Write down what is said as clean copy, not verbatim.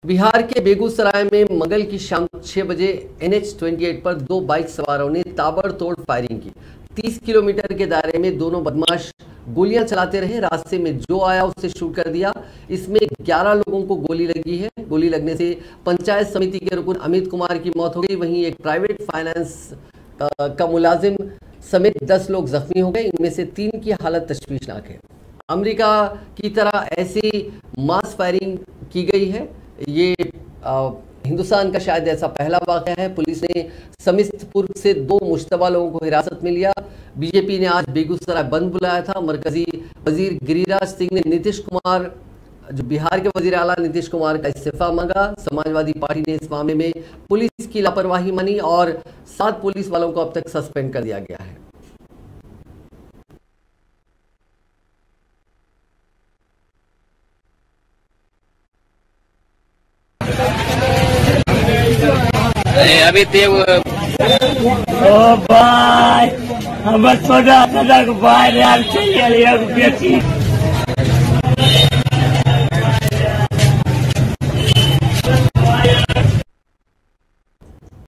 बिहार के बेगूसराय में मंगल की शाम 6 बजे NH-28 पर दो बाइक सवारों ने ताबड़तोड़ फायरिंग की। 30 किलोमीटर के दायरे में दोनों बदमाश गोलियां चलाते रहे। रास्ते में जो आया उससे शूट कर दिया। इसमें 11 लोगों को गोली लगी है। गोली लगने से पंचायत समिति के रुकन अमित कुमार की मौत हो गई। वहीं एक प्राइवेट फाइनेंस का मुलाजिम समेत 10 लोग जख्मी हो गए। इनमें से 3 की हालत तशवीशनाक है। अमेरिका की तरह ऐसी मास फायरिंग की गई है। ये हिंदुस्तान का शायद ऐसा पहला वाक़या है। पुलिस ने समिस्तपुर से 2 मुश्तबा लोगों को हिरासत में लिया। बीजेपी ने आज बेगूसराय बंद बुलाया था। मरकजी वजीर गिरिराज सिंह ने नीतीश कुमार, जो बिहार के वजीर आला नीतीश कुमार का इस्तीफा मांगा। समाजवादी पार्टी ने इस मामले में पुलिस की लापरवाही मानी और 7 पुलिस वालों को अब तक सस्पेंड कर दिया गया है। अभी ते ओ भाई हम छोटा छोटा भाई यार चाहिए बेटी